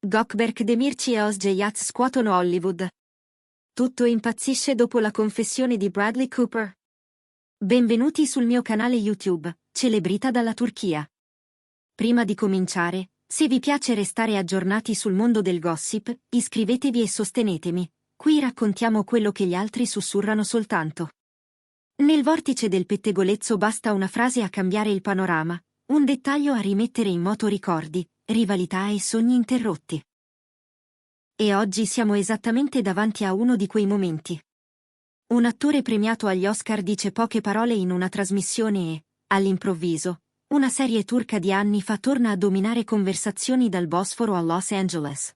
Gökberk Demirci e Özge Yağız scuotono Hollywood. Tutto impazzisce dopo la confessione di Bradley Cooper. Benvenuti sul mio canale YouTube, Celebrita dalla Turchia. Prima di cominciare, se vi piace restare aggiornati sul mondo del gossip, iscrivetevi e sostenetemi. Qui raccontiamo quello che gli altri sussurrano soltanto. Nel vortice del pettegolezzo basta una frase a cambiare il panorama, un dettaglio a rimettere in moto ricordi, rivalità e sogni interrotti. E oggi siamo esattamente davanti a uno di quei momenti. Un attore premiato agli Oscar dice poche parole in una trasmissione e, all'improvviso, una serie turca di anni fa torna a dominare conversazioni dal Bosforo a Los Angeles.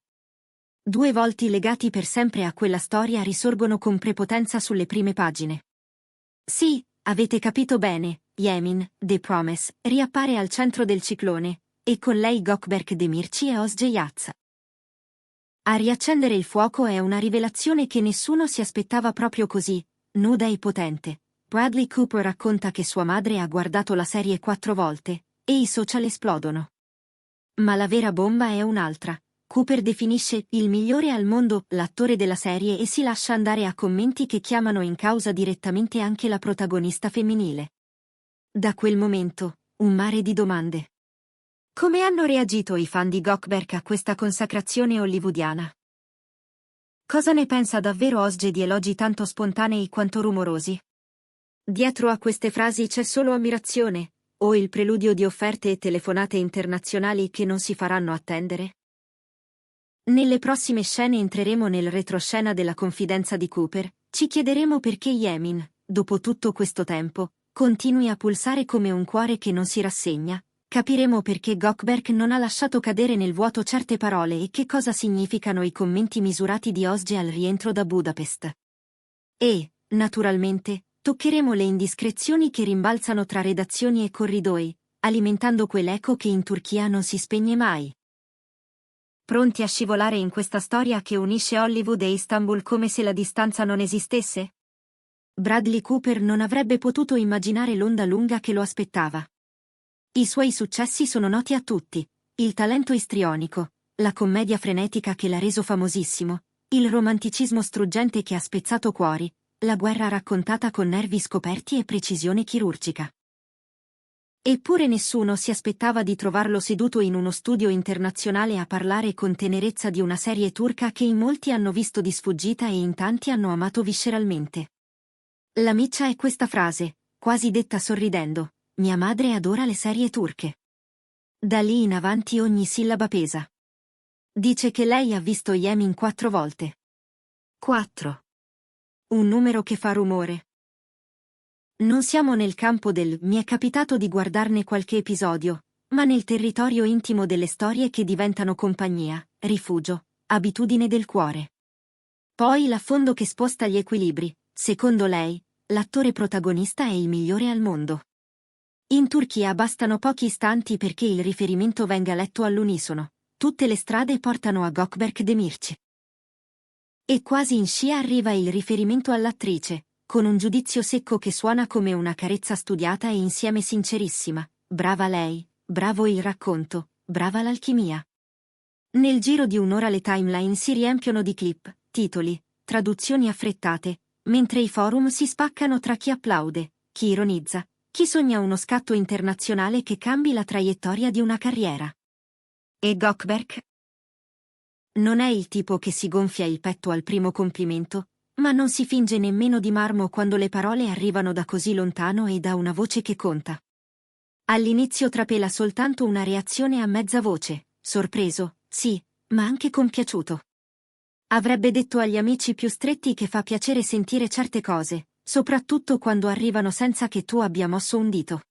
Due volti legati per sempre a quella storia risorgono con prepotenza sulle prime pagine. Sì, avete capito bene, Yemin, The Promise, riappare al centro del ciclone, e con lei Gökberk Demirci e Özge Yağız. A riaccendere il fuoco è una rivelazione che nessuno si aspettava proprio così, nuda e potente. Bradley Cooper racconta che sua madre ha guardato la serie 4 volte, e i social esplodono. Ma la vera bomba è un'altra. Cooper definisce il migliore al mondo l'attore della serie e si lascia andare a commenti che chiamano in causa direttamente anche la protagonista femminile. Da quel momento, un mare di domande. Come hanno reagito i fan di Gökberk a questa consacrazione hollywoodiana? Cosa ne pensa davvero Özge di elogi tanto spontanei quanto rumorosi? Dietro a queste frasi c'è solo ammirazione, o il preludio di offerte e telefonate internazionali che non si faranno attendere? Nelle prossime scene entreremo nel retroscena della confidenza di Cooper, ci chiederemo perché Yemin, dopo tutto questo tempo, continui a pulsare come un cuore che non si rassegna. Capiremo perché Gökberk non ha lasciato cadere nel vuoto certe parole e che cosa significano i commenti misurati di Özge al rientro da Budapest. E, naturalmente, toccheremo le indiscrezioni che rimbalzano tra redazioni e corridoi, alimentando quell'eco che in Turchia non si spegne mai. Pronti a scivolare in questa storia che unisce Hollywood e Istanbul come se la distanza non esistesse? Bradley Cooper non avrebbe potuto immaginare l'onda lunga che lo aspettava. I suoi successi sono noti a tutti, il talento istrionico, la commedia frenetica che l'ha reso famosissimo, il romanticismo struggente che ha spezzato cuori, la guerra raccontata con nervi scoperti e precisione chirurgica. Eppure nessuno si aspettava di trovarlo seduto in uno studio internazionale a parlare con tenerezza di una serie turca che in molti hanno visto di sfuggita e in tanti hanno amato visceralmente. La miccia è questa frase, quasi detta sorridendo. Mia madre adora le serie turche. Da lì in avanti ogni sillaba pesa. Dice che lei ha visto Yemin 4 volte. 4. Un numero che fa rumore. Non siamo nel campo del mi è capitato di guardarne qualche episodio, ma nel territorio intimo delle storie che diventano compagnia, rifugio, abitudine del cuore. Poi l'affondo che sposta gli equilibri. Secondo lei, l'attore protagonista è il migliore al mondo. In Turchia bastano pochi istanti perché il riferimento venga letto all'unisono. Tutte le strade portano a Gökberk Demirci. E quasi in scia arriva il riferimento all'attrice, con un giudizio secco che suona come una carezza studiata e insieme sincerissima. Brava lei, bravo il racconto, brava l'alchimia. Nel giro di un'ora le timeline si riempiono di clip, titoli, traduzioni affrettate, mentre i forum si spaccano tra chi applaude, chi ironizza, chi sogna uno scatto internazionale che cambi la traiettoria di una carriera. E Gökberk? Non è il tipo che si gonfia il petto al primo complimento, ma non si finge nemmeno di marmo quando le parole arrivano da così lontano e da una voce che conta. All'inizio trapela soltanto una reazione a mezza voce, sorpreso, sì, ma anche compiaciuto. Avrebbe detto agli amici più stretti che fa piacere sentire certe cose, soprattutto quando arrivano senza che tu abbia mosso un dito.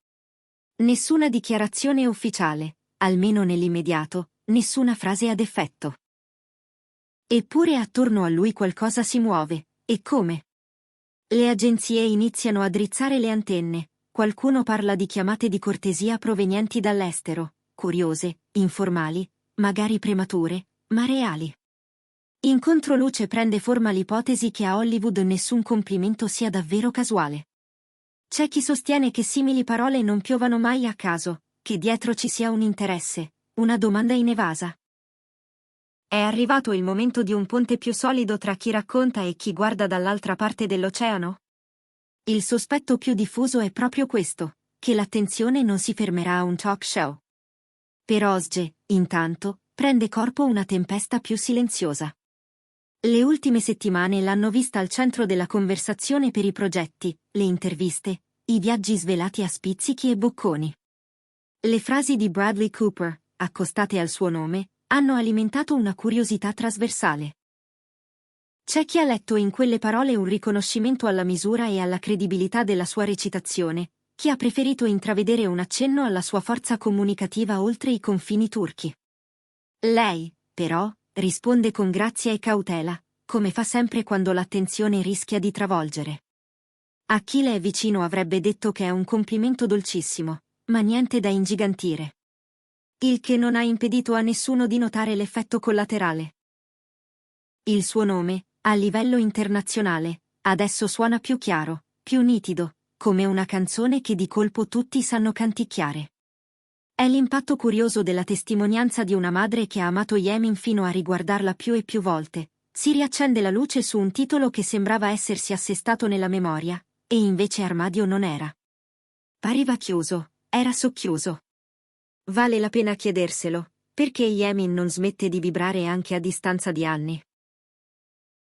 Nessuna dichiarazione ufficiale, almeno nell'immediato, nessuna frase ad effetto. Eppure attorno a lui qualcosa si muove, e come? Le agenzie iniziano a drizzare le antenne, qualcuno parla di chiamate di cortesia provenienti dall'estero, curiose, informali, magari premature, ma reali. In controluce prende forma l'ipotesi che a Hollywood nessun complimento sia davvero casuale. C'è chi sostiene che simili parole non piovano mai a caso, che dietro ci sia un interesse, una domanda inevasa. È arrivato il momento di un ponte più solido tra chi racconta e chi guarda dall'altra parte dell'oceano? Il sospetto più diffuso è proprio questo, che l'attenzione non si fermerà a un talk show. Per Ozge, intanto, prende corpo una tempesta più silenziosa. Le ultime settimane l'hanno vista al centro della conversazione per i progetti, le interviste, i viaggi svelati a spizzichi e bocconi. Le frasi di Bradley Cooper, accostate al suo nome, hanno alimentato una curiosità trasversale. C'è chi ha letto in quelle parole un riconoscimento alla misura e alla credibilità della sua recitazione, chi ha preferito intravedere un accenno alla sua forza comunicativa oltre i confini turchi. Lei, però, risponde con grazia e cautela, come fa sempre quando l'attenzione rischia di travolgere. A chi le è vicino avrebbe detto che è un complimento dolcissimo, ma niente da ingigantire. Il che non ha impedito a nessuno di notare l'effetto collaterale. Il suo nome, a livello internazionale, adesso suona più chiaro, più nitido, come una canzone che di colpo tutti sanno canticchiare. È l'impatto curioso della testimonianza di una madre che ha amato Yemin fino a riguardarla più e più volte. Si riaccende la luce su un titolo che sembrava essersi assestato nella memoria, e invece armadio non era. Pareva chiuso, era socchiuso. Vale la pena chiederselo, perché Yemin non smette di vibrare anche a distanza di anni.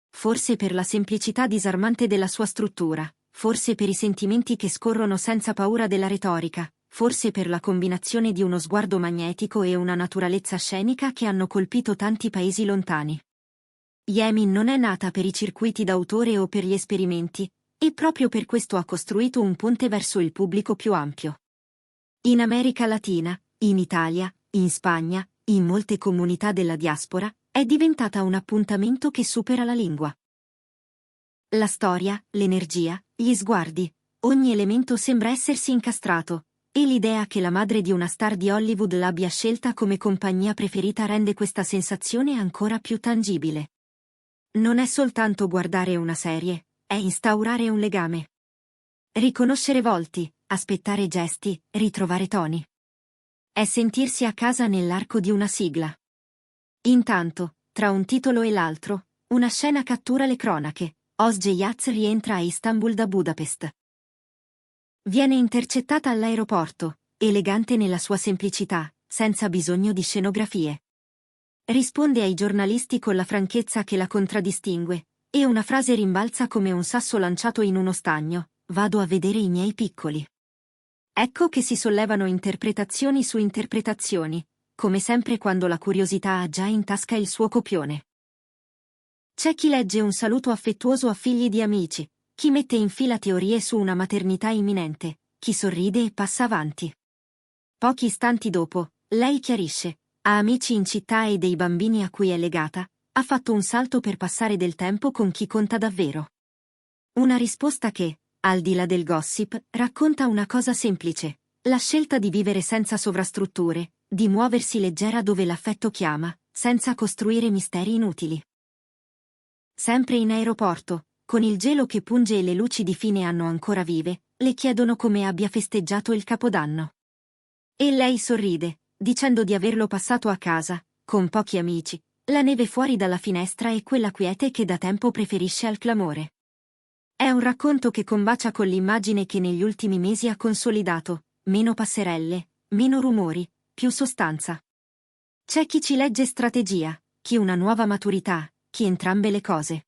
Forse per la semplicità disarmante della sua struttura, forse per i sentimenti che scorrono senza paura della retorica, forse per la combinazione di uno sguardo magnetico e una naturalezza scenica che hanno colpito tanti paesi lontani. Yemin non è nata per i circuiti d'autore o per gli esperimenti, e proprio per questo ha costruito un ponte verso il pubblico più ampio. In America Latina, in Italia, in Spagna, in molte comunità della diaspora, è diventata un appuntamento che supera la lingua. La storia, l'energia, gli sguardi, ogni elemento sembra essersi incastrato, e l'idea che la madre di una star di Hollywood l'abbia scelta come compagnia preferita rende questa sensazione ancora più tangibile. Non è soltanto guardare una serie, è instaurare un legame. Riconoscere volti, aspettare gesti, ritrovare toni. È sentirsi a casa nell'arco di una sigla. Intanto, tra un titolo e l'altro, una scena cattura le cronache. Ozge Yaz rientra a Istanbul da Budapest. Viene intercettata all'aeroporto, elegante nella sua semplicità, senza bisogno di scenografie. Risponde ai giornalisti con la franchezza che la contraddistingue, e una frase rimbalza come un sasso lanciato in uno stagno: vado a vedere i miei piccoli. Ecco che si sollevano interpretazioni su interpretazioni, come sempre quando la curiosità ha già in tasca il suo copione. C'è chi legge un saluto affettuoso a figli di amici, chi mette in fila teorie su una maternità imminente, chi sorride e passa avanti. Pochi istanti dopo, lei chiarisce: ha amici in città e dei bambini a cui è legata, ha fatto un salto per passare del tempo con chi conta davvero. Una risposta che, al di là del gossip, racconta una cosa semplice: la scelta di vivere senza sovrastrutture, di muoversi leggera dove l'affetto chiama, senza costruire misteri inutili. Sempre in aeroporto, con il gelo che punge e le luci di fine anno ancora vive, le chiedono come abbia festeggiato il Capodanno. E lei sorride, dicendo di averlo passato a casa, con pochi amici, la neve fuori dalla finestra e quella quiete che da tempo preferisce al clamore. È un racconto che combacia con l'immagine che negli ultimi mesi ha consolidato: meno passerelle, meno rumori, più sostanza. C'è chi ci legge strategia, chi una nuova maturità, chi entrambe le cose.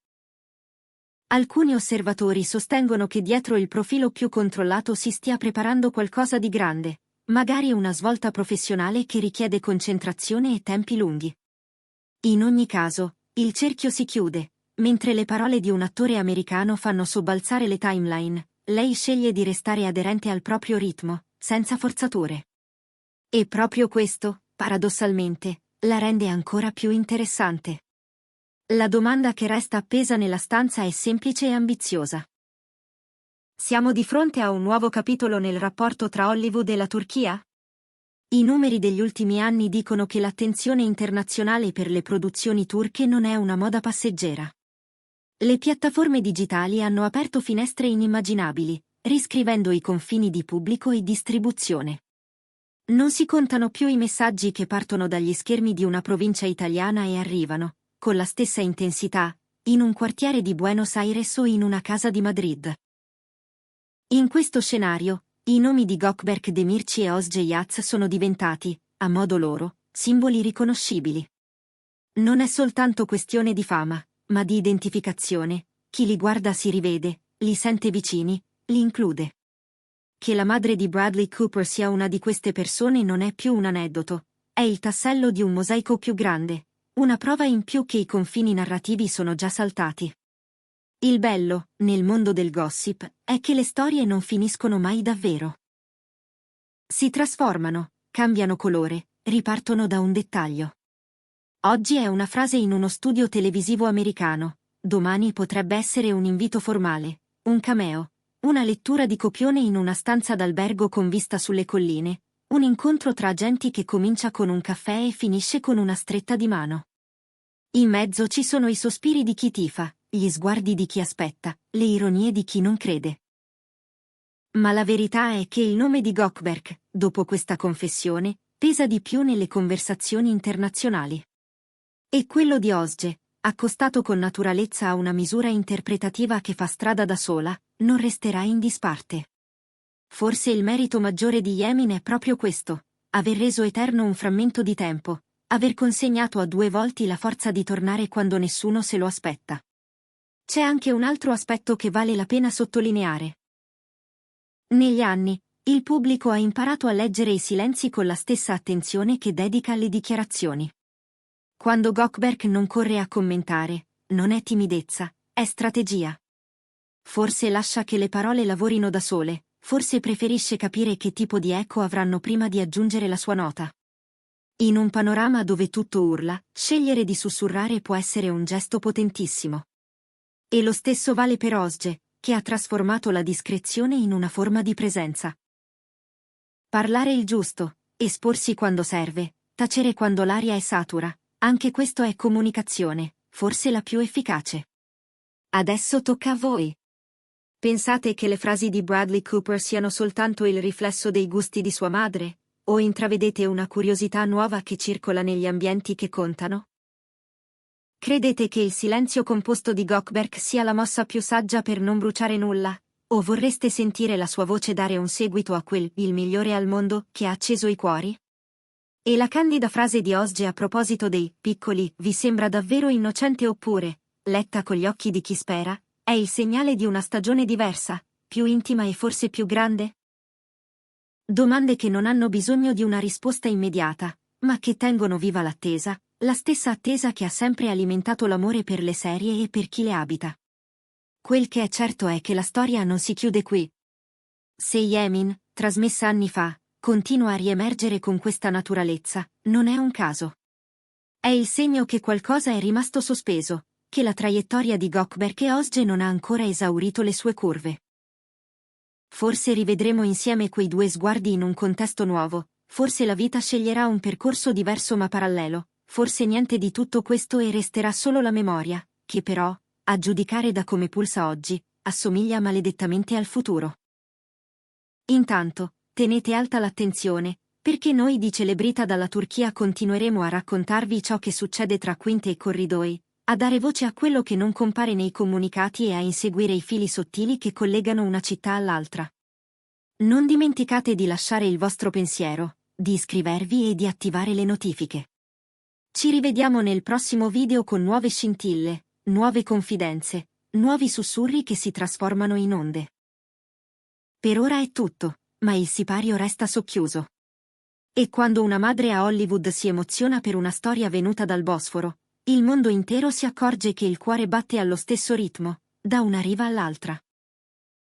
Alcuni osservatori sostengono che dietro il profilo più controllato si stia preparando qualcosa di grande, magari una svolta professionale che richiede concentrazione e tempi lunghi. In ogni caso, il cerchio si chiude, mentre le parole di un attore americano fanno sobbalzare le timeline, lei sceglie di restare aderente al proprio ritmo, senza forzature. E proprio questo, paradossalmente, la rende ancora più interessante. La domanda che resta appesa nella stanza è semplice e ambiziosa. Siamo di fronte a un nuovo capitolo nel rapporto tra Hollywood e la Turchia? I numeri degli ultimi anni dicono che l'attenzione internazionale per le produzioni turche non è una moda passeggera. Le piattaforme digitali hanno aperto finestre inimmaginabili, riscrivendo i confini di pubblico e distribuzione. Non si contano più i messaggi che partono dagli schermi di una provincia italiana e arrivano, con la stessa intensità, in un quartiere di Buenos Aires o in una casa di Madrid. In questo scenario, i nomi di Gökberk Demirci e Özge Yats sono diventati, a modo loro, simboli riconoscibili. Non è soltanto questione di fama, ma di identificazione. Chi li guarda si rivede, li sente vicini, li include. Che la madre di Bradley Cooper sia una di queste persone non è più un aneddoto, è il tassello di un mosaico più grande, una prova in più che i confini narrativi sono già saltati. Il bello, nel mondo del gossip, è che le storie non finiscono mai davvero. Si trasformano, cambiano colore, ripartono da un dettaglio. Oggi è una frase in uno studio televisivo americano, domani potrebbe essere un invito formale, un cameo, una lettura di copione in una stanza d'albergo con vista sulle colline, un incontro tra agenti che comincia con un caffè e finisce con una stretta di mano. In mezzo ci sono i sospiri di chi tifa, gli sguardi di chi aspetta, le ironie di chi non crede. Ma la verità è che il nome di Gökberk, dopo questa confessione, pesa di più nelle conversazioni internazionali. E quello di Özge, accostato con naturalezza a una misura interpretativa che fa strada da sola, non resterà in disparte. Forse il merito maggiore di Yemin è proprio questo, aver reso eterno un frammento di tempo, aver consegnato a due volti la forza di tornare quando nessuno se lo aspetta. C'è anche un altro aspetto che vale la pena sottolineare. Negli anni, il pubblico ha imparato a leggere i silenzi con la stessa attenzione che dedica alle dichiarazioni. Quando Gökberk non corre a commentare, non è timidezza, è strategia. Forse lascia che le parole lavorino da sole, forse preferisce capire che tipo di eco avranno prima di aggiungere la sua nota. In un panorama dove tutto urla, scegliere di sussurrare può essere un gesto potentissimo. E lo stesso vale per Özge, che ha trasformato la discrezione in una forma di presenza. Parlare il giusto, esporsi quando serve, tacere quando l'aria è satura, anche questo è comunicazione, forse la più efficace. Adesso tocca a voi. Pensate che le frasi di Bradley Cooper siano soltanto il riflesso dei gusti di sua madre? O intravedete una curiosità nuova che circola negli ambienti che contano? Credete che il silenzio composto di Gökberk sia la mossa più saggia per non bruciare nulla? O vorreste sentire la sua voce dare un seguito a quel "il migliore al mondo" che ha acceso i cuori? E la candida frase di Özge a proposito dei "piccoli" vi sembra davvero innocente oppure, letta con gli occhi di chi spera, è il segnale di una stagione diversa, più intima e forse più grande? Domande che non hanno bisogno di una risposta immediata, ma che tengono viva l'attesa, la stessa attesa che ha sempre alimentato l'amore per le serie e per chi le abita. Quel che è certo è che la storia non si chiude qui. Se Yemin, trasmessa anni fa, continua a riemergere con questa naturalezza, non è un caso. È il segno che qualcosa è rimasto sospeso, che la traiettoria di Gökberk e Özge non ha ancora esaurito le sue curve. Forse rivedremo insieme quei due sguardi in un contesto nuovo, forse la vita sceglierà un percorso diverso ma parallelo, forse niente di tutto questo e resterà solo la memoria, che però, a giudicare da come pulsa oggi, assomiglia maledettamente al futuro. Intanto, tenete alta l'attenzione, perché noi di Celebrita dalla Turchia continueremo a raccontarvi ciò che succede tra quinte e corridoi, a dare voce a quello che non compare nei comunicati e a inseguire i fili sottili che collegano una città all'altra. Non dimenticate di lasciare il vostro pensiero, di iscrivervi e di attivare le notifiche. Ci rivediamo nel prossimo video con nuove scintille, nuove confidenze, nuovi sussurri che si trasformano in onde. Per ora è tutto, ma il sipario resta socchiuso. E quando una madre a Hollywood si emoziona per una storia venuta dal Bosforo, il mondo intero si accorge che il cuore batte allo stesso ritmo, da una riva all'altra.